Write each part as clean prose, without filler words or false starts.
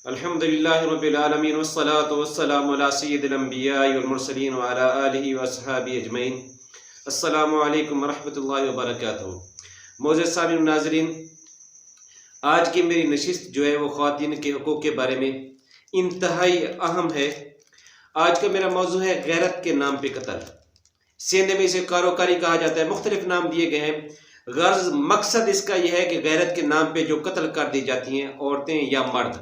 الحمدللہ رب العالمین والصلاة والسلام علی سید الانبیاء والمرسلین وعلی آلہ واصحابہ اجمعین۔ السلام علیکم ورحمۃ اللہ وبرکاتہ۔ معزز سامعین و ناظرین، آج کی میری نشست جو ہے وہ خواتین کے حقوق کے بارے میں انتہائی اہم ہے۔ آج کا میرا موضوع ہے غیرت کے نام پہ قتل۔ سندھ میں اسے کاروکاری کہا جاتا ہے، مختلف نام دیے گئے ہیں۔ غرض مقصد اس کا یہ ہے کہ غیرت کے نام پہ جو قتل کر دی جاتی ہیں عورتیں یا مرد،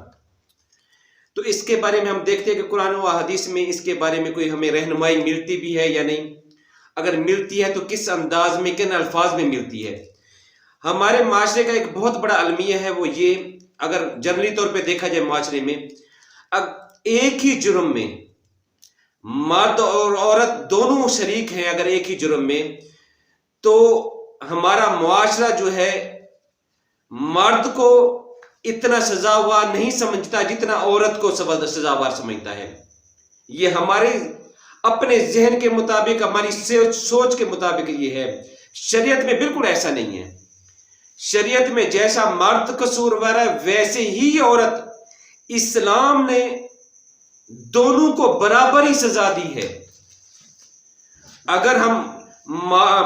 تو اس کے بارے میں ہم دیکھتے ہیں کہ قرآن و حدیث میں اس کے بارے میں کوئی ہمیں رہنمائی ملتی بھی ہے یا نہیں، اگر ملتی ہے تو کس انداز میں، کن الفاظ میں ملتی ہے۔ ہمارے معاشرے کا ایک بہت بڑا المیہ ہے، وہ یہ، اگر جنرلی طور پہ دیکھا جائے معاشرے میں، ایک ہی جرم میں مرد اور عورت دونوں شریک ہیں، اگر ایک ہی جرم میں، تو ہمارا معاشرہ جو ہے مرد کو اتنا سزاوار نہیں سمجھتا جتنا عورت کو سزاوار سمجھتا ہے۔ یہ ہمارے اپنے ذہن کے مطابق، ہماری سوچ کے مطابق یہ ہے۔ شریعت میں بالکل ایسا نہیں ہے۔ شریعت میں جیسا مرد قصوروار ہے ویسے ہی عورت، اسلام نے دونوں کو برابر ہی سزا دی ہے۔ اگر ہم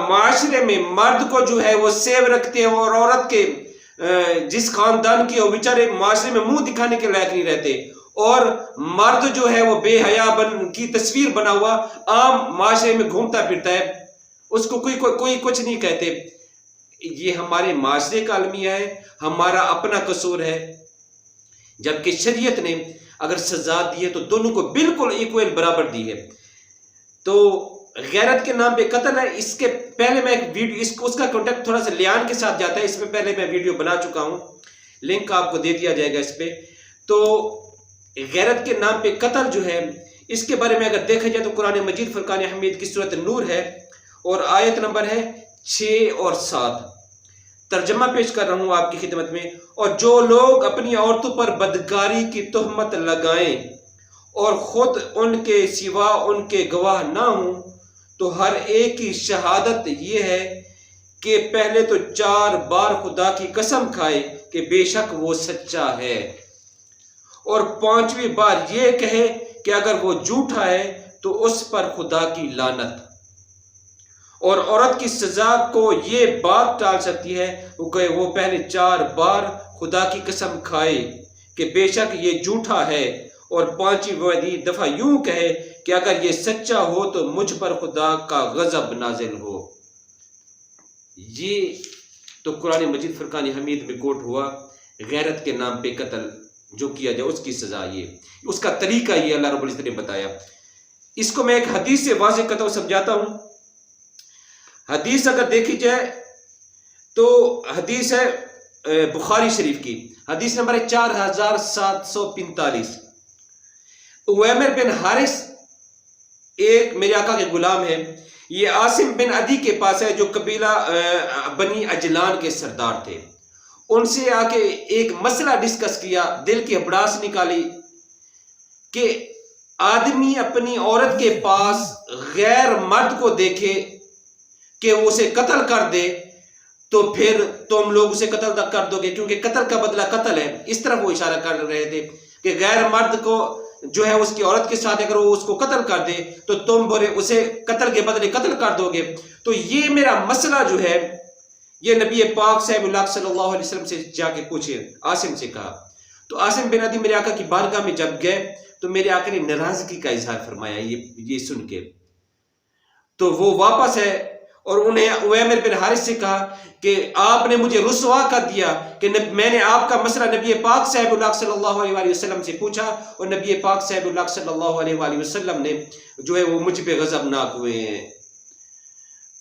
معاشرے میں مرد کو جو ہے وہ سیو رکھتے ہیں اور عورت کے جس خاندان کی وہ بیچارے معاشرے میں منہ دکھانے کے لائق نہیں رہتے، اور مرد جو ہے وہ بے حیا کی تصویر بنا ہوا عام معاشرے میں گھومتا پھرتا ہے، اس کو کوئی کچھ نہیں کہتے، یہ ہمارے معاشرے کا المیہ ہے، ہمارا اپنا قصور ہے۔ جبکہ شریعت نے اگر سزا دی ہے تو دونوں کو بالکل ایکوئل برابر دی ہے۔ تو غیرت کے نام پہ قتل ہے۔ اس کے پہلے میں ایک ویڈیو، اس کا کانٹیکٹ تھوڑا سا لیان کے ساتھ جاتا ہے، اس میں پہلے میں ویڈیو بنا چکا ہوں، لنک آپ کو دے دیا جائے گا اس پہ۔ تو غیرت کے نام پہ قتل جو ہے، اس کے بارے میں اگر دیکھا جائے تو قرآن مجید فرقان حمید کی سورۃ نور ہے، اور آیت نمبر ہے 6 اور 7۔ ترجمہ پیش کر رہا ہوں آپ کی خدمت میں۔ اور جو لوگ اپنی عورتوں پر بدکاری کی تہمت لگائیں اور خود ان کے سوا ان کے گواہ نہ ہوں، تو ہر ایک کی شہادت یہ ہے کہ پہلے تو 4 بار خدا کی قسم کھائے کہ بے شک وہ سچا ہے، اور 5ویں بار یہ کہے کہ اگر وہ جھوٹا ہے تو اس پر خدا کی لعنت۔ اور عورت کی سزا کو یہ بات ٹال سکتی ہے کہ وہ پہلے 4 بار خدا کی قسم کھائے کہ بے شک یہ جھوٹا ہے، اور 5ویں دفعہ یوں کہے کہ اگر یہ سچا ہو تو مجھ پر خدا کا غضب نازل ہو۔ یہ تو قرآن مجید فرقان حمید میں کوٹ ہوا۔ غیرت کے نام پہ قتل جو کیا جائے اس کی سزا یہ، اس کا طریقہ یہ اللہ رب العزت نے بتایا۔ اس کو میں ایک حدیث سے واضح کرتا ہوں، سمجھاتا ہوں۔ حدیث اگر دیکھی جائے تو حدیث ہے بخاری شریف کی، حدیث نمبر ہے 4745۔ عویمر بن حارث ایک میرے آقا کے غلام ہے، یہ عاصم بن عدی کے پاس ہے جو قبیلہ بنی اجلان کے سردار تھے۔ ان سے آ کے ایک مسئلہ ڈسکس کیا، دل کی بڑاس نکالی کہ آدمی اپنی عورت کے پاس غیر مرد کو دیکھے کہ وہ اسے قتل کر دے تو پھر تم لوگ اسے قتل کر دو گے، کیونکہ قتل کا بدلہ قتل ہے۔ اس طرح وہ اشارہ کر رہے تھے کہ غیر مرد کو جو ہے اس کی عورت کے ساتھ اگر وہ اس کو قتل کر دے تو تم اسے قتل کے بدلے قتل کر دو گے۔ تو یہ میرا مسئلہ جو ہے یہ نبی پاک صاحب اللہ صلی اللہ علیہ وسلم سے جا کے پوچھے، عاصم سے کہا۔ تو عاصم بن عدی میرے آقا کی بارگاہ میں جب گئے تو میرے آقا نے ناراضگی کا اظہار فرمایا یہ سن کے۔ تو وہ واپس ہے اور انہیں عویمر بن حارث سے کہا کہ آپ نے مجھے رسوا کر دیا کہ میں نے آپ کا مسئلہ نبی پاک صاحب اللہ صلی اللہ علیہ وسلم سے پوچھا، اور نبی پاک صاحب اللہ صلی اللہ علیہ وسلم نے جو ہے وہ مجھ پہ غضبناک ہوئے ہیں۔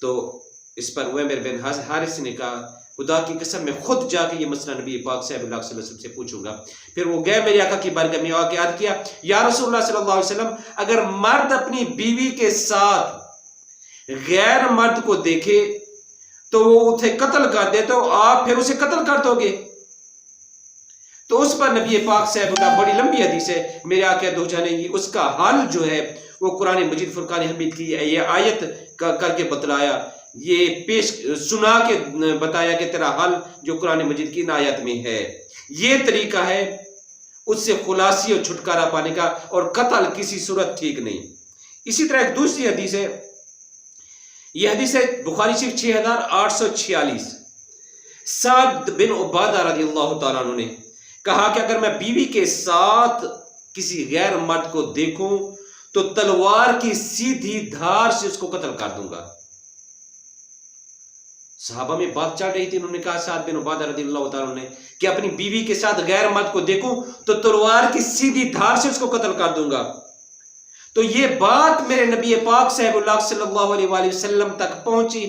تو اس پر عویمر بن حارث نے کہا خدا کی قسم میں خود جا کے یہ مسئلہ نبی پاک صاحب اللہ صلی اللہ علیہ وسلم سے پوچھوں گا۔ پھر وہ گئے میرے آقا کی بارگاہ میں آ کے عرض کیا، یا رسول اللہ صلی اللہ علیہ وسلم، اگر مرد اپنی بیوی کے ساتھ غیر مرد کو دیکھے تو وہ اسے قتل کر دے تو آپ پھر اسے قتل کر دو گے؟ تو اس پر نبی پاک صاحب کا بڑی لمبی حدیث ہے، میرے آقا دو جانے اس کا حل جو ہے وہ قرآن مجید فرقان حمید کی یہ آیت کر کے بتلایا، یہ پیش سنا کے بتایا کہ تیرا حل جو قرآن مجید کی آیت میں ہے۔ یہ طریقہ ہے اس سے خلاصی اور چھٹکارا پانے کا، اور قتل کسی صورت ٹھیک نہیں۔ اسی طرح ایک دوسری حدیث ہے، یہ حدیث ہے بخاری شریف 6846۔ سعد بن عبادہ رضی اللہ تعالیٰ عنہ نے کہا کہ اگر میں بیوی کے ساتھ کسی غیر مرد کو دیکھوں تو تلوار کی سیدھی دھار سے اس کو قتل کر دوں گا۔ صحابہ میں بات چل رہی تھی، انہوں نے کہا سعد بن عبادہ رضی اللہ تعالیٰ عنہ نے کہ اپنی بیوی کے ساتھ غیر مرد کو دیکھوں تو تلوار کی سیدھی دھار سے اس کو قتل کر دوں گا۔ تو یہ بات میرے نبی پاک صاحب اللہ صلی اللہ علیہ وآلہ وسلم تک پہنچی،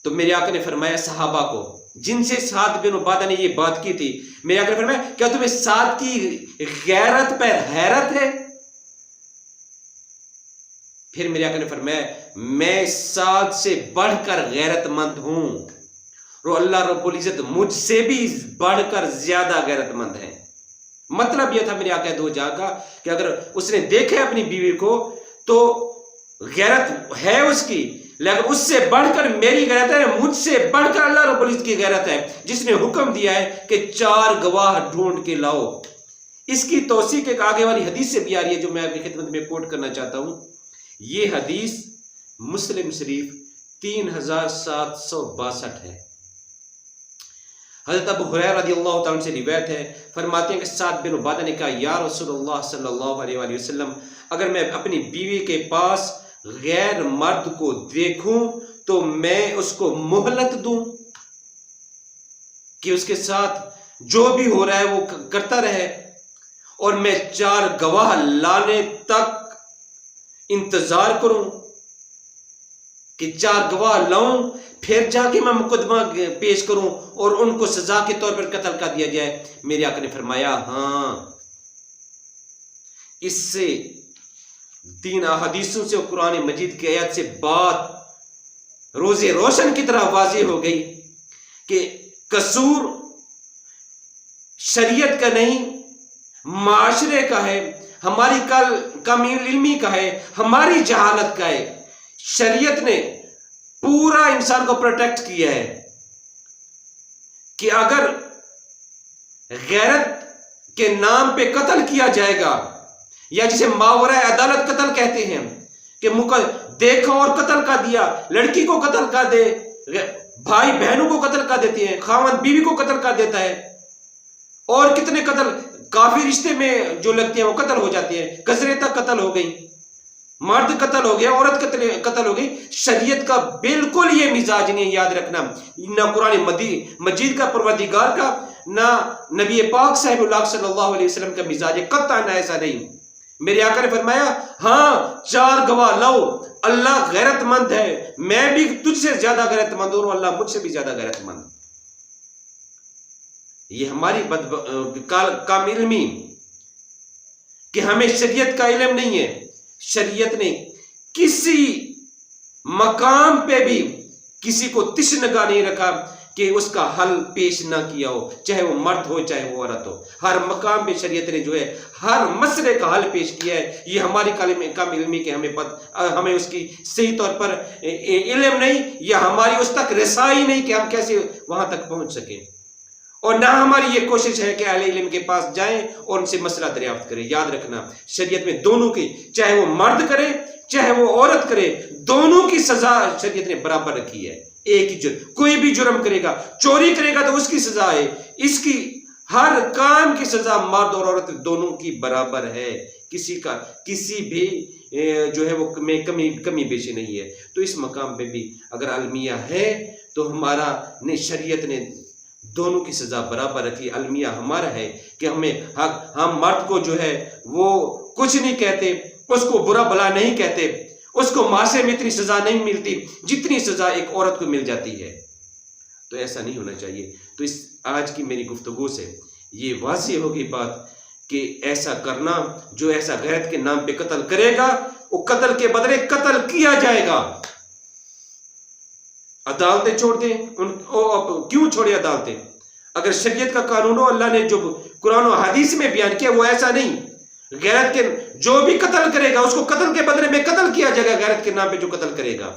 تو میرے آقا نے فرمایا صحابہ کو جن سے سعد بن عبادہ نے یہ بات کی تھی، میرے آقا نے فرمایا کیا تمہیں سعد کی غیرت پر حیرت ہے؟ پھر میرے آقا نے فرمایا میں سعد سے بڑھ کر غیرت مند ہوں، اور اللہ رب العزت مجھ سے بھی بڑھ کر زیادہ غیرت مند ہے۔ مطلب یہ تھا میرے آقا دو جہاں کا کہ اگر اس نے دیکھے اپنی بیوی کو تو غیرت ہے اس کی، لیکن اس سے بڑھ کر میری غیرت ہے، مجھ سے بڑھ کر اللہ رب العزت کی غیرت ہے، جس نے حکم دیا ہے کہ 4 گواہ ڈھونڈ کے لاؤ۔ اس کی توثیق ایک آگے والی حدیث سے بھی آ رہی ہے جو میں آپ کی خدمت میں کوٹ کرنا چاہتا ہوں۔ یہ حدیث مسلم شریف 3762 ہے۔ حضرت ابو ہریرہ رضی اللہ تعالیٰ سے روایت ہے، فرماتے ہیں کہ سعد بن عبادہ نے کہا یا رسول اللہ صلی اللہ علیہ وآلہ وسلم، اگر میں اپنی بیوی کے پاس غیر مرد کو دیکھوں تو میں اس کو مہلت دوں کہ اس کے ساتھ جو بھی ہو رہا ہے وہ کرتا رہے، اور میں 4 گواہ لانے تک انتظار کروں کہ 4 گواہ لاؤں، پھر جا کے میں مقدمہ پیش کروں اور ان کو سزا کے طور پر قتل کر دیا جائے؟ میرے آقا نے فرمایا ہاں، اس سے 3 احادیثوں سے اور قرآن مجید کی آیات سے بات روز روشن کی طرح واضح ہو گئی کہ قصور شریعت کا نہیں، معاشرے کا ہے، ہماری کم علمی کا ہے، ہماری جہالت کا ہے۔ شریعت نے پورا انسان کو پروٹیکٹ کیا ہے کہ اگر غیرت کے نام پہ قتل کیا جائے گا، یا جسے ماورا عدالت قتل کہتے ہیں کہ دیکھا اور قتل کر دیا، لڑکی کو قتل کر دے، بھائی بہنوں کو قتل کر دیتے ہیں، خاوند بیوی کو قتل کر دیتا ہے، اور کتنے قتل کافی رشتے میں جو لگتے ہیں وہ قتل ہو جاتے ہیں، قصرے تک قتل ہو گئی، مرد قتل ہو گیا، عورت قتل ہو گئی۔ شریعت کا بالکل یہ مزاج نہیں، یاد رکھنا، نہ قرآن مجید کا پروردگار کا، نہ نبی پاک صاحب اللہ صلی اللہ علیہ وسلم کا مزاج ہے، قطعاً ایسا نہیں۔ میرے آقا نے فرمایا ہاں 4 گواہ لاؤ، اللہ غیرت مند ہے، میں بھی تجھ سے زیادہ غیرت مند ہوں، اللہ مجھ سے بھی زیادہ غیرت مند۔ یہ ہماری کام علمی کہ ہمیں شریعت کا علم نہیں ہے۔ شریعت نے کسی مقام پہ بھی کسی کو تشنگاہ نہیں رکھا کہ اس کا حل پیش نہ کیا ہو، چاہے وہ مرد ہو چاہے وہ عورت ہو، ہر مقام پہ شریعت نے جو ہے ہر مسئلے کا حل پیش کیا ہے۔ یہ ہماری کم علمی کہ ہمیں اس کی صحیح طور پر علم نہیں، یا ہماری اس تک رسائی نہیں کہ ہم کیسے وہاں تک پہنچ سکیں، اور نہ ہماری یہ کوشش ہے کہ اہل علم کے پاس جائیں اور ان سے مسئلہ دریافت کریں۔ یاد رکھنا شریعت میں دونوں کی، چاہے وہ مرد کرے چاہے وہ عورت کرے، دونوں کی سزا شریعت نے برابر رکھی ہے۔ ایک ہی جرم، کوئی بھی جرم کرے گا، چوری کرے گا تو اس کی سزا ہے، اس کی ہر کام کی سزا مرد اور عورت دونوں کی برابر ہے، کسی بھی جو ہے وہ کمی بیشی نہیں ہے۔ تو اس مقام پہ بھی اگر المیہ ہے تو ہمارا شریعت نے دونوں کی سزا برابر رکھی۔ المیہ ہمارا ہے کہ ہم مرد کو جو ہے وہ کچھ نہیں کہتے، اس کو برا بلا نہیں کہتے، اس کو معاشرے میں اتنی سزا نہیں ملتی جتنی سزا ایک عورت کو مل جاتی ہے۔ تو ایسا نہیں ہونا چاہیے۔ تو اس آج کی میری گفتگو سے یہ واضح ہوگی بات کہ ایسا کرنا، جو ایسا غیرت کے نام پہ قتل کرے گا وہ قتل کے بدلے قتل کیا جائے گا۔ عدالتیں چھوڑ دیں، کیوں چھوڑے عدالتیں؟ اگر شریعت کا قانون ہو، اللہ نے جو قرآن و حدیث میں بیان کیا وہ ایسا نہیں۔ غیرت کے جو بھی قتل کرے گا اس کو قتل کے بدلے میں قتل کیا جائے گا، غیرت کے نام پہ جو قتل کرے گا۔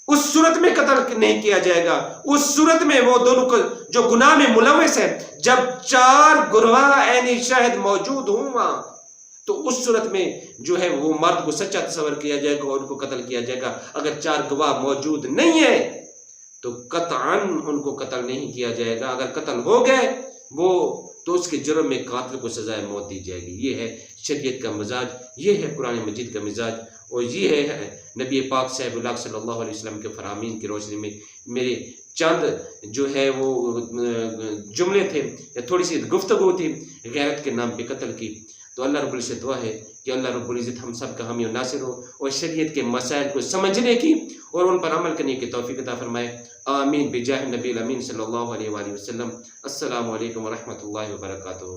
اس صورت میں قتل نہیں کیا جائے گا، اس صورت میں وہ دونوں کو جو گناہ میں ملوث ہے، جب 4 گواہ عینی شاہد موجود ہوں وہاں، تو اس صورت میں جو ہے وہ مرد کو سچا تصور کیا جائے گا اور ان کو قتل کیا جائے گا۔ اگر 4 گواہ موجود نہیں ہے تو قطعاً ان کو قتل نہیں کیا جائے گا۔ اگر قتل ہو گئے وہ تو اس کے جرم میں قاتل کو سزائے موت دی جائے گی۔ یہ ہے شریعت کا مزاج، یہ ہے قرآن مجید کا مزاج، اور یہ ہے نبی پاک صاحب اللہ صلی اللہ علیہ وسلم کے فرامین کی روشنی میں میرے چند جو ہے وہ جملے تھے یا تھوڑی سی گفتگو تھی غیرت کے نام پہ قتل کی۔ تو اللہ رب العزت دعا ہے کہ اللہ رب العزت ہم سب کا حامی و ناصر ہو اور شریعت کے مسائل کو سمجھنے کی اور ان پر عمل کرنے کی توفیق عطا فرمائے۔ آمین بجاہ نبی الامین صلی اللہ علیہ وآلہ وسلم۔ السلام علیکم ورحمۃ اللہ وبرکاتہ۔